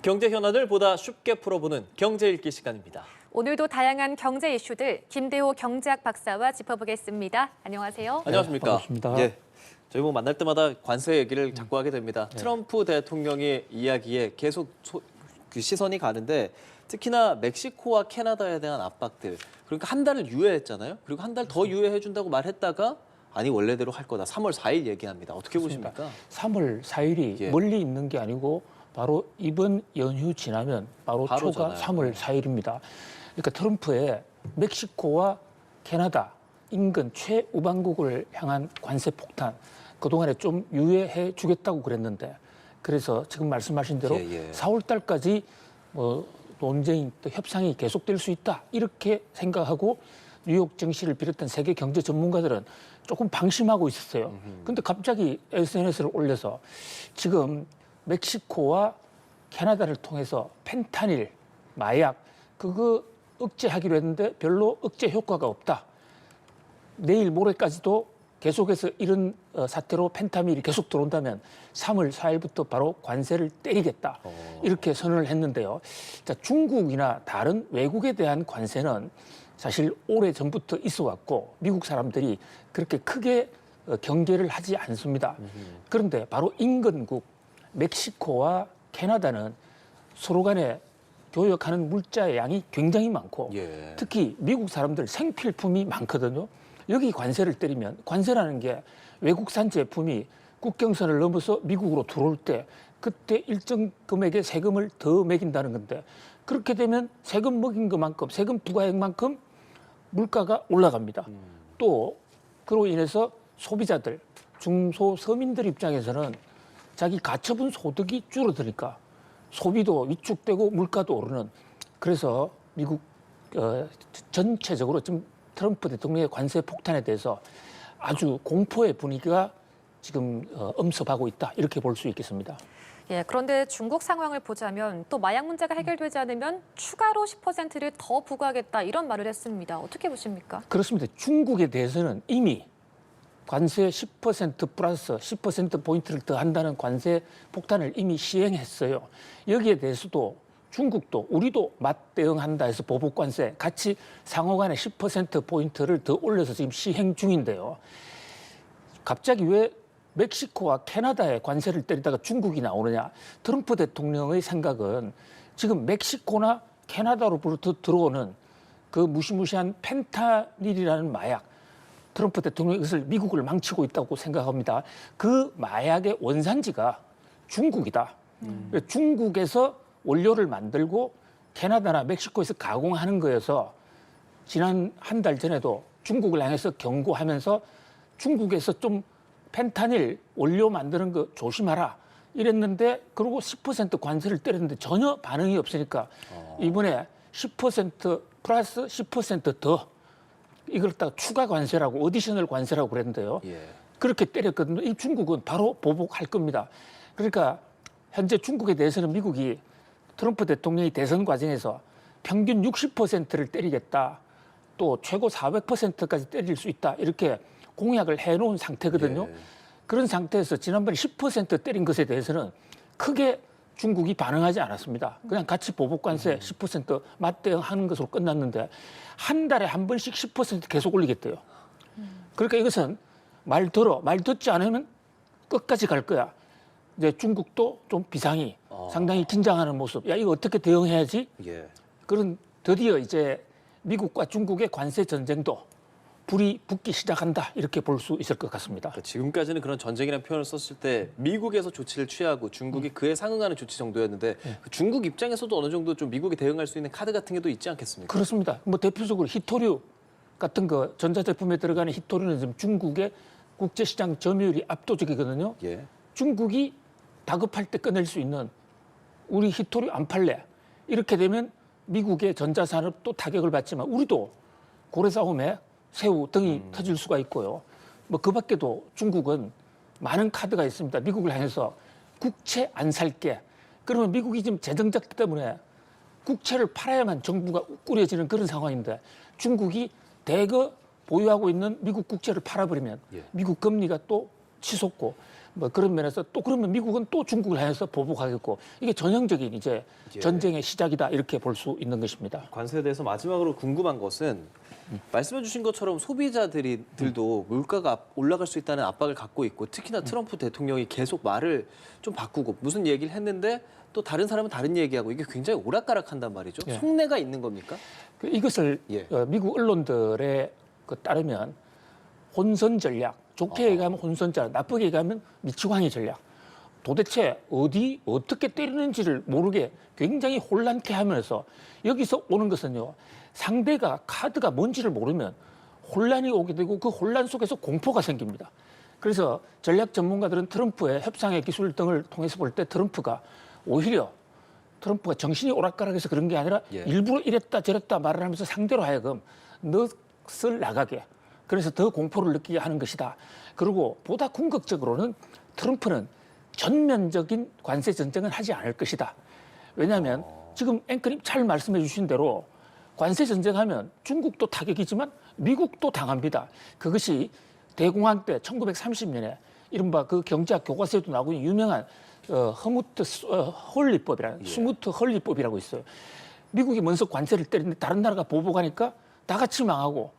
경제 현안을 보다 쉽게 풀어보는 경제 읽기 시간입니다. 오늘도 다양한 경제 이슈들 김대호 경제학 박사와 짚어보겠습니다. 안녕하세요. 안녕하십니까? 반갑습니다. 예, 저희 뭐 만날 때마다 관세 얘기를 자꾸 하게 됩니다. 트럼프 대통령의 이야기에 계속 시선이 가는데 특히나 멕시코와 캐나다에 대한 압박들. 그러니까 한 달을 유예했잖아요. 그리고 한 달 더 유예해준다고 말했다가 아니 원래대로 할 거다. 3월 4일 얘기합니다. 어떻게 그렇습니다. 보십니까? 3월 4일이 예. 멀리 있는 게 아니고 바로 이번 연휴 지나면 바로 초가 바로잖아요. 3월 4일입니다. 그러니까 트럼프의 멕시코와 캐나다 인근 최우방국을 향한 관세 폭탄 그동안에 좀 유예해 주겠다고 그랬는데 그래서 지금 말씀하신 대로 4월 달까지 뭐 논쟁 또 협상이 계속될 수 있다 이렇게 생각하고 뉴욕 증시를 비롯한 세계 경제 전문가들은 조금 방심하고 있었어요. 근데 갑자기 SNS를 올려서 지금 멕시코와 캐나다를 통해서 펜타닐, 마약 그거 억제하기로 했는데 별로 억제 효과가 없다. 내일 모레까지도 계속해서 이런 사태로 펜타밀이 계속 들어온다면 3월 4일부터 바로 관세를 때리겠다. 이렇게 선언을 했는데요. 자, 중국이나 다른 외국에 대한 관세는 사실 오래 전부터 있어 왔고 미국 사람들이 그렇게 크게 경계를 하지 않습니다. 그런데 바로 인근국 멕시코와 캐나다는 서로 간에 교역하는 물자의 양이 굉장히 많고 특히 미국 사람들 생필품이 많거든요. 여기 관세를 때리면 관세라는 게 외국산 제품이 국경선을 넘어서 미국으로 들어올 때 그때 일정 금액의 세금을 더 매긴다는 건데 그렇게 되면 세금 먹인 것만큼 세금 부과액만큼 물가가 올라갑니다. 또 그로 인해서 소비자들, 중소서민들 입장에서는 자기 가처분 소득이 줄어드니까 소비도 위축되고 물가도 오르는 그래서 미국 전체적으로 지금 트럼프 대통령의 관세 폭탄에 대해서 아주 공포의 분위기가 지금 엄습하고 있다 이렇게 볼 수 있겠습니다. 예, 그런데 중국 상황을 보자면 또 마약 문제가 해결되지 않으면 추가로 10%를 더 부과하겠다 이런 말을 했습니다. 어떻게 보십니까? 그렇습니다. 중국에 대해서는 이미 관세 10% 플러스 10%포인트를 더 한다는 관세 폭탄을 이미 시행했어요. 여기에 대해서도 중국도 우리도 맞대응한다 해서 보복관세 같이 상호 간에 10%포인트를 더 올려서 지금 시행 중인데요. 갑자기 왜 멕시코와 캐나다에 관세를 때리다가 중국이 나오느냐. 트럼프 대통령의 생각은 지금 멕시코나 캐나다로부터 들어오는 그 무시무시한 펜타닐이라는 마약 트럼프 대통령이 이것을 미국을 망치고 있다고 생각합니다. 그 마약의 원산지가 중국이다. 중국에서 원료를 만들고 캐나다나 멕시코에서 가공하는 거여서 지난 한 달 전에도 중국을 향해서 경고하면서 중국에서 좀 펜타닐 원료 만드는 거 조심하라 이랬는데 그리고 10% 관세를 때렸는데 전혀 반응이 없으니까 이번에 10% 플러스 10%더 이걸 딱 추가 관세라고 어디셔널 관세라고 그랬는데요. 그렇게 때렸거든요. 이 중국은 바로 보복할 겁니다. 그러니까 현재 중국에 대해서는 미국이 트럼프 대통령이 대선 과정에서 평균 60%를 때리겠다. 또 최고 400%까지 때릴 수 있다. 이렇게 공약을 해놓은 상태거든요. 그런 상태에서 지난번에 10% 때린 것에 대해서는 크게 중국이 반응하지 않았습니다. 그냥 같이 보복관세 10% 맞대응하는 것으로 끝났는데 한 달에 한 번씩 10% 계속 올리겠대요. 그러니까 이것은 말 듣지 않으면 끝까지 갈 거야. 이제 중국도 좀 비상이 상당히 긴장하는 모습. 야, 이거 어떻게 대응해야지? 그런 드디어 이제 미국과 중국의 관세 전쟁도 불이 붙기 시작한다 이렇게 볼 수 있을 것 같습니다. 그러니까 지금까지는 그런 전쟁이라는 표현을 썼을 때 미국에서 조치를 취하고 중국이 그에 상응하는 조치 정도였는데 그 중국 입장에서도 어느 정도 좀 미국이 대응할 수 있는 카드 같은 게 또 있지 않겠습니까? 그렇습니다. 뭐 대표적으로 히토류 같은 거 전자제품에 들어가는 히토류는 지금 중국의 국제시장 점유율이 압도적이거든요. 중국이 다급할 때 꺼낼 수 있는 우리 히토류 안 팔래. 이렇게 되면 미국의 전자산업도 타격을 받지만 우리도 고래 싸움에 새우 등이 터질 수가 있고요. 뭐 그 밖에도 중국은 많은 카드가 있습니다. 미국을 향해서 국채 안 살게. 그러면 미국이 지금 재정적 때문에 국채를 팔아야만 정부가 꾸려지는 그런 상황인데 중국이 대거 보유하고 있는 미국 국채를 팔아버리면 미국 금리가 또 치솟고 뭐 그런 면에서 또 그러면 미국은 또 중국을 향해서 보복하겠고 이게 전형적인 이제 예. 전쟁의 시작이다 이렇게 볼 수 있는 것입니다. 관세에 대해서 마지막으로 궁금한 것은 말씀해 주신 것처럼 소비자들도 물가가 올라갈 수 있다는 압박을 갖고 있고 특히나 트럼프 대통령이 계속 말을 좀 바꾸고 무슨 얘기를 했는데 또 다른 사람은 다른 얘기하고 이게 굉장히 오락가락한단 말이죠. 예. 속내가 있는 겁니까? 이것을 예. 미국 언론들에 따르면 혼선 전략, 좋게 얘기하면 혼선 전략, 나쁘게 얘기하면 미치광이 전략. 도대체 어떻게 때리는지를 모르게 굉장히 혼란케 하면서 여기서 오는 것은요. 상대가 카드가 뭔지를 모르면 혼란이 오게 되고 그 혼란 속에서 공포가 생깁니다. 그래서 전략 전문가들은 트럼프의 협상의 기술 등을 통해서 볼 때 트럼프가 오히려 트럼프가 정신이 오락가락해서 그런 게 아니라 예. 일부러 이랬다 저랬다 말을 하면서 상대로 하여금 넋을 나가게 그래서 더 공포를 느끼게 하는 것이다. 그리고 보다 궁극적으로는 트럼프는 전면적인 관세 전쟁은 하지 않을 것이다. 왜냐하면 지금 앵커님 잘 말씀해 주신 대로 관세 전쟁하면 중국도 타격이지만 미국도 당합니다. 그것이 대공황 때 1930년에 이른바 그 경제학 교과서에도 나오고 있는 유명한 헐리법이라는 스무트 헐리법이라고 있어요. 미국이 먼저 관세를 때리는데 다른 나라가 보복하니까 다 같이 망하고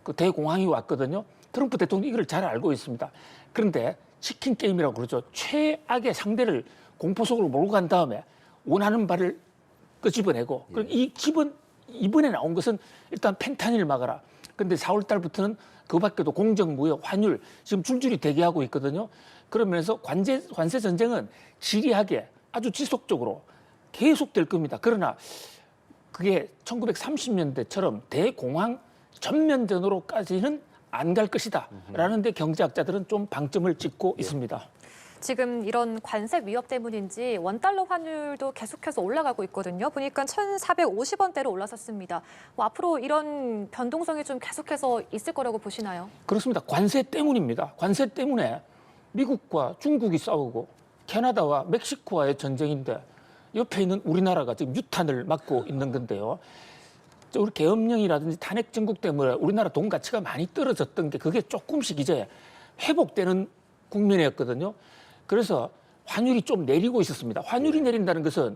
그 대공황이 왔거든요. 트럼프 대통령이 이걸 잘 알고 있습니다. 그런데 치킨 게임이라고 그러죠. 최악의 상대를 공포 속으로 몰고 간 다음에 원하는 바를 끄집어내고 이번에 나온 것은 일단 펜타닐을 막아라. 근데 4월 달부터는 그 밖에도 공정, 무역, 환율 지금 줄줄이 대기하고 있거든요. 그러면서 관세 전쟁은 지리하게 아주 지속적으로 계속될 겁니다. 그러나 그게 1930년대처럼 대공황 전면전으로까지는 안 갈 것이다. 라는 데 경제학자들은 좀 방점을 찍고 있습니다. 지금 이런 관세 위협 때문인지 원달러 환율도 계속해서 올라가고 있거든요. 보니까 1,450원대로 올라섰습니다. 뭐 앞으로 이런 변동성이 좀 계속해서 있을 거라고 보시나요? 그렇습니다. 관세 때문입니다. 관세 때문에 미국과 중국이 싸우고 캐나다와 멕시코와의 전쟁인데 옆에 있는 우리나라가 지금 유탄을 맞고 있는 건데요. 우리 계엄령이라든지 탄핵 정국 때문에 우리나라 돈 가치가 많이 떨어졌던 게 그게 조금씩 이제 회복되는 국면이었거든요. 그래서 환율이 좀 내리고 있었습니다. 환율이 내린다는 것은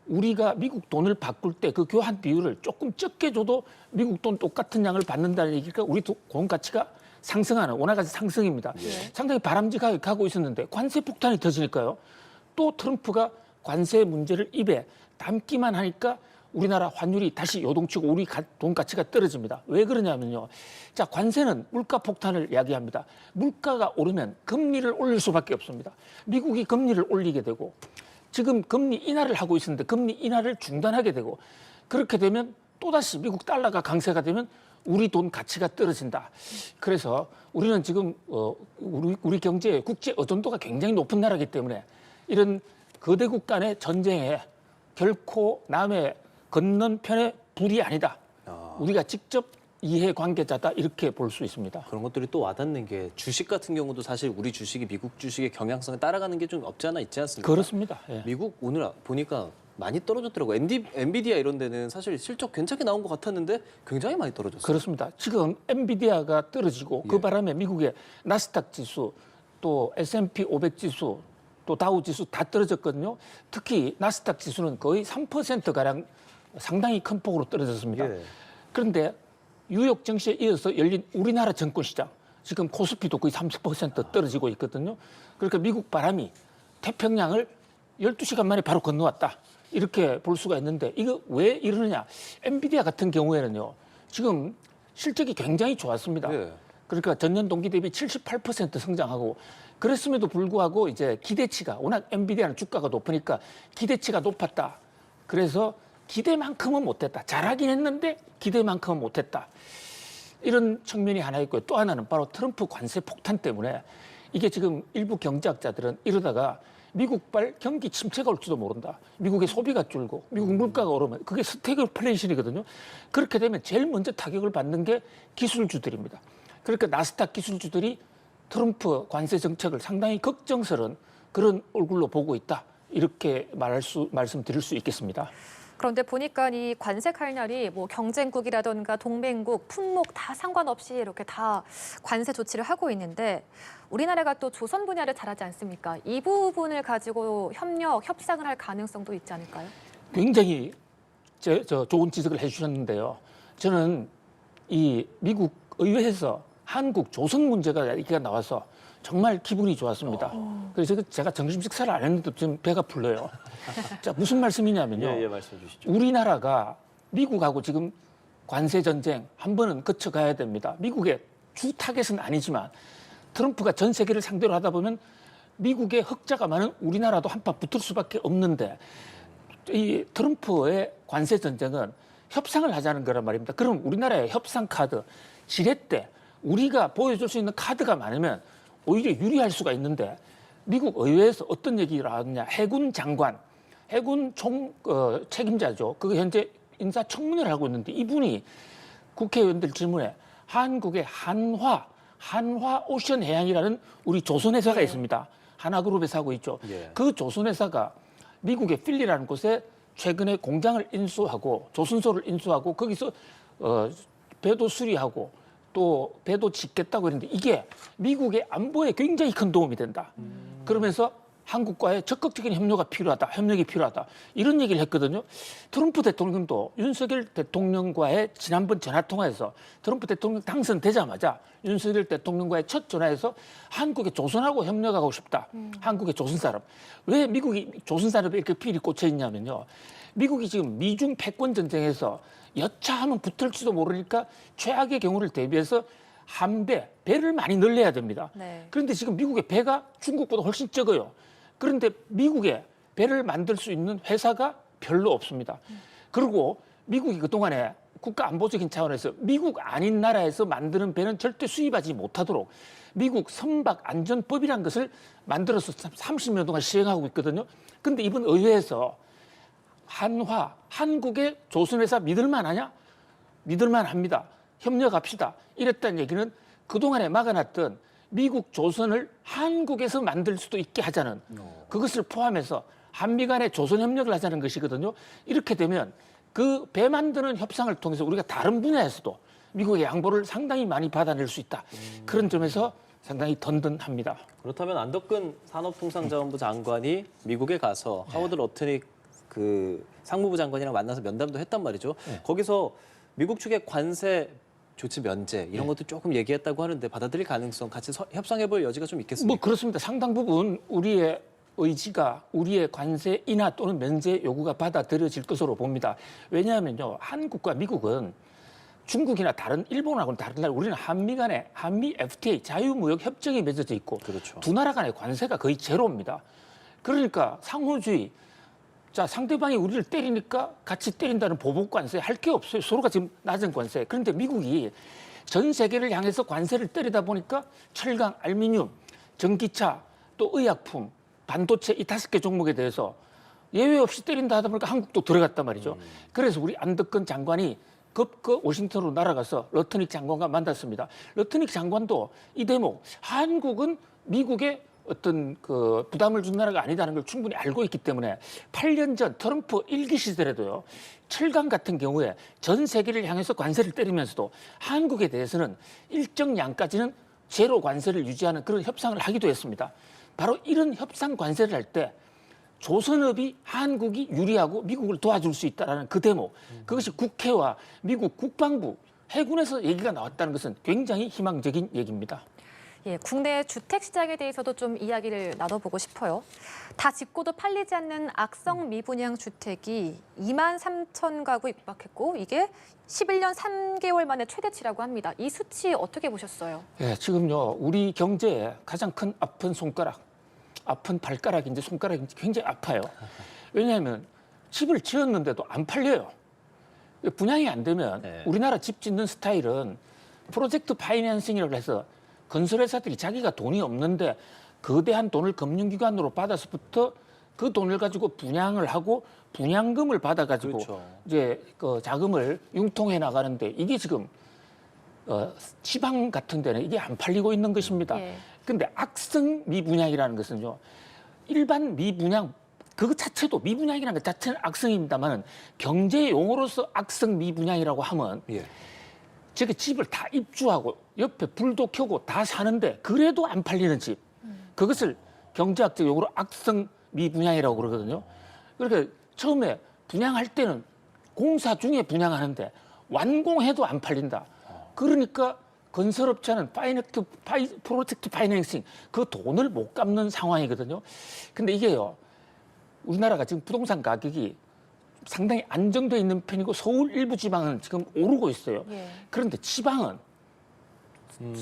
우리가 미국 돈을 바꿀 때 그 교환 비율을 조금 적게 줘도 미국 돈 똑같은 양을 받는다는 얘기니까 우리 돈 가치가 상승하는 원화가치 상승입니다. 상당히 바람직하게 가고 있었는데 관세 폭탄이 터지니까요. 또 트럼프가 관세 문제를 입에 담기만 하니까 우리나라 환율이 다시 요동치고 우리 돈 가치가 떨어집니다. 왜 그러냐면요. 자, 관세는 물가 폭탄을 이야기합니다. 물가가 오르면 금리를 올릴 수밖에 없습니다. 미국이 금리를 올리게 되고 지금 금리 인하를 하고 있었는데 금리 인하를 중단하게 되고 그렇게 되면 또다시 미국 달러가 강세가 되면 우리 돈 가치가 떨어진다. 그래서 우리는 지금 우리 경제의 국제 의존도가 굉장히 높은 나라이기 때문에 이런 거대국 간의 전쟁에 결코 남의 건넌편의 불이 아니다. 우리가 직접 이해관계자다 이렇게 볼 수 있습니다. 그런 것들이 또 와닿는 게 주식 같은 경우도 사실 우리 주식이 미국 주식의 경향성에 따라가는 게 좀 없지 않아 있지 않습니까? 그렇습니다. 예. 미국 오늘 보니까 많이 떨어졌더라고요. 엔비디아 이런 데는 사실 실적 괜찮게 나온 것 같았는데 굉장히 많이 떨어졌어요. 그렇습니다. 지금 엔비디아가 떨어지고 그 바람에 미국의 나스닥 지수 또 S&P 500 지수 또 다우 지수 다 떨어졌거든요. 특히 나스닥 지수는 거의 3%가량 상당히 큰 폭으로 떨어졌습니다. 예. 그런데 뉴욕 증시에 이어서 열린 우리나라 증권시장 지금 코스피도 거의 30% 떨어지고 있거든요. 그러니까 미국 바람이 태평양을 12시간 만에 바로 건너왔다. 이렇게 볼 수가 있는데 이거 왜 이러느냐. 엔비디아 같은 경우에는요. 지금 실적이 굉장히 좋았습니다. 예. 그러니까 전년 동기 대비 78% 성장하고 그랬음에도 불구하고 이제 기대치가 워낙 엔비디아는 주가가 높으니까 기대치가 높았다. 그래서 기대만큼은 못했다. 잘하긴 했는데 기대만큼은 못했다. 이런 측면이 하나 있고요. 또 하나는 바로 트럼프 관세 폭탄 때문에 이게 지금 일부 경제학자들은 이러다가 미국발 경기 침체가 올지도 모른다. 미국의 소비가 줄고 미국 물가가 오르면 그게 스태그플레이션이거든요. 그렇게 되면 제일 먼저 타격을 받는 게 기술주들입니다. 그러니까 나스닥 기술주들이 트럼프 관세 정책을 상당히 걱정스러운 그런 얼굴로 보고 있다. 이렇게 말씀드릴 수 있겠습니다. 그런데 보니까 이 관세 칼날이 뭐 경쟁국이라든가 동맹국, 품목 다 상관없이 이렇게 다 관세 조치를 하고 있는데 우리나라가 또 조선 분야를 잘하지 않습니까? 이 부분을 가지고 협상을 할 가능성도 있지 않을까요? 굉장히 좋은 지적을 해주셨는데요. 저는 이 미국 의회에서 한국 조선 문제가 얘기가 나와서 정말 기분이 좋았습니다. 그래서 제가 점심 식사를 안 했는데 지금 배가 불러요. 자, 무슨 말씀이냐면요. 예, 말씀해 주시죠. 우리나라가 미국하고 지금 관세 전쟁 한 번은 거쳐가야 됩니다. 미국의 주 타겟은 아니지만 트럼프가 전 세계를 상대로 하다 보면 미국의 흑자가 많은 우리나라도 한판 붙을 수밖에 없는데 이 트럼프의 관세 전쟁은 협상을 하자는 거란 말입니다. 그럼 우리나라의 협상 카드, 지렛대, 우리가 보여줄 수 있는 카드가 많으면 오히려 유리할 수가 있는데 미국 의회에서 어떤 얘기를 하느냐. 해군 장관, 해군 책임자죠. 그거 현재 인사청문회를 하고 있는데 이분이 국회의원들 질문에 한국의 한화 오션 해양이라는 우리 조선회사가 있습니다. 하나그룹에서 하고 있죠. 예. 그 조선회사가 미국의 필리라는 곳에 최근에 공장을 인수하고 조선소를 인수하고 거기서 배도 수리하고 또 배도 짓겠다고 했는데 이게 미국의 안보에 굉장히 큰 도움이 된다. 그러면서 한국과의 적극적인 협력이 필요하다. 이런 얘기를 했거든요. 트럼프 대통령도 윤석열 대통령과의 지난번 전화통화에서 트럼프 대통령 당선되자마자 윤석열 대통령과의 첫 전화에서 한국의 조선하고 협력하고 싶다. 한국의 조선 산업. 왜 미국이 조선 산업에 이렇게 필이 꽂혀 있냐면요. 미국이 지금 미중 패권 전쟁에서 여차하면 붙을지도 모르니까 최악의 경우를 대비해서 배를 많이 늘려야 됩니다. 네. 그런데 지금 미국의 배가 중국보다 훨씬 적어요. 그런데 미국에 배를 만들 수 있는 회사가 별로 없습니다. 그리고 미국이 그동안에 국가 안보적인 차원에서 미국 아닌 나라에서 만드는 배는 절대 수입하지 못하도록 미국 선박 안전법이라는 것을 만들어서 30년 동안 시행하고 있거든요. 그런데 이번 의회에서 한국의 조선회사 믿을만하냐? 믿을만합니다. 협력합시다. 이랬다는 얘기는 그동안에 막아놨던 미국 조선을 한국에서 만들 수도 있게 하자는 그것을 포함해서 한미 간의 조선 협력을 하자는 것이거든요. 이렇게 되면 그 배 만드는 협상을 통해서 우리가 다른 분야에서도 미국의 양보를 상당히 많이 받아낼 수 있다. 그런 점에서 상당히 든든합니다. 그렇다면 안덕근 산업통상자원부 장관이 미국에 가서 하워드 러트닉 그 상무부 장관이랑 만나서 면담도 했단 말이죠. 거기서 미국 측의 관세 조치 면제 이런 것도 조금 얘기했다고 하는데 받아들일 가능성 같이 협상해볼 여지가 좀 있겠습니까? 뭐 그렇습니다. 상당 부분 우리의 의지가 우리의 관세 인하 또는 면제 요구가 받아들여질 것으로 봅니다. 왜냐하면요. 한국과 미국은 중국이나 일본하고는 다른 나라 우리는 한미 간에 한미 FTA 자유무역 협정이 맺어져 있고 그렇죠. 두 나라 간의 관세가 거의 제로입니다. 그러니까 상호주의 자, 상대방이 우리를 때리니까 같이 때린다는 보복 관세 할 게 없어요. 서로가 지금 낮은 관세. 그런데 미국이 전 세계를 향해서 관세를 때리다 보니까 철강, 알루미늄, 전기차, 또 의약품, 반도체 이 5개 종목에 대해서 예외 없이 때린다 하다 보니까 한국도 들어갔단 말이죠. 그래서 우리 안덕근 장관이 급그 워싱턴으로 날아가서 러트닉 장관과 만났습니다. 러트닉 장관도 이 대목 한국은 미국의 어떤 그 부담을 준 나라가 아니다는 걸 충분히 알고 있기 때문에 8년 전 트럼프 1기 시절에도요. 철강 같은 경우에 전 세계를 향해서 관세를 때리면서도 한국에 대해서는 일정 양까지는 제로 관세를 유지하는 그런 협상을 하기도 했습니다. 바로 이런 협상 관세를 할 때 조선업이 한국이 유리하고 미국을 도와줄 수 있다는 그 대목. 그것이 국회와 미국 국방부, 해군에서 얘기가 나왔다는 것은 굉장히 희망적인 얘기입니다. 예, 국내 주택 시장에 대해서도 좀 이야기를 나눠보고 싶어요. 다 짓고도 팔리지 않는 악성 미분양 주택이 2만 3천 가구 육박했고 이게 11년 3개월 만에 최대치라고 합니다. 이 수치 어떻게 보셨어요? 예, 지금요 우리 경제에 가장 큰 아픈 발가락인지 손가락인지 굉장히 아파요. 왜냐하면 집을 지었는데도 안 팔려요. 분양이 안 되면 우리나라 집 짓는 스타일은 프로젝트 파이낸싱이라고 해서 건설회사들이 자기가 돈이 없는데 거대한 돈을 금융기관으로 받아서부터 그 돈을 가지고 분양을 하고 분양금을 받아가지고 그렇죠. 이제 그 자금을 융통해 나가는데 이게 지금 지방 같은 데는 이게 안 팔리고 있는 것입니다. 예. 근데 악성 미분양이라는 것은요 일반 미분양 그거 자체도 미분양이라는 것 자체는 악성입니다만 경제 용어로서 악성 미분양이라고 하면 예. 저게 집을 다 입주하고 옆에 불도 켜고 다 사는데 그래도 안 팔리는 집. 그것을 경제학적 용어로 악성 미분양이라고 그러거든요. 그러니까 처음에 분양할 때는 공사 중에 분양하는데 완공해도 안 팔린다. 그러니까 건설업자는 프로젝트 파이낸싱 그 돈을 못 갚는 상황이거든요. 근데 이게요. 우리나라가 지금 부동산 가격이 상당히 안정돼 있는 편이고 서울 일부 지방은 지금 오르고 있어요. 예. 그런데 지방은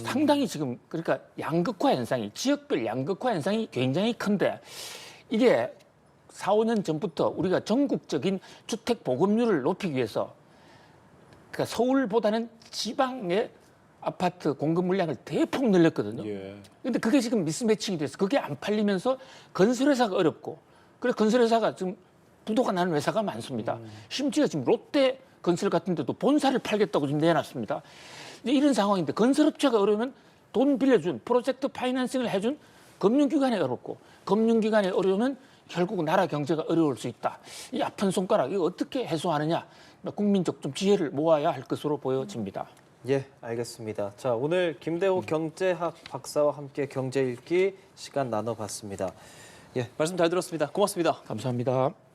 상당히 지금 그러니까 양극화 현상이 지역별 양극화 현상이 굉장히 큰데 이게 4, 5년 전부터 우리가 전국적인 주택 보급률을 높이기 위해서 그러니까 서울보다는 지방의 아파트 공급 물량을 대폭 늘렸거든요. 예. 근데 그게 지금 미스매칭이 돼서 그게 안 팔리면서 건설회사가 어렵고 그래서 건설회사가 지금 부도가 나는 회사가 많습니다. 심지어 지금 롯데 건설 같은 데도 본사를 팔겠다고 지금 내놨습니다. 이제 이런 상황인데 건설업체가 어려우면 돈 빌려준 프로젝트 파이낸싱을 해준 금융기관이 어렵고 금융기관이 어려우면 결국 나라 경제가 어려울 수 있다. 이 아픈 손가락 이거 어떻게 해소하느냐. 국민적 좀 지혜를 모아야 할 것으로 보여집니다. 예, 알겠습니다. 자, 오늘 김대호 경제학 박사와 함께 경제 읽기 시간 나눠봤습니다. 예, 말씀 잘 들었습니다. 고맙습니다. 감사합니다.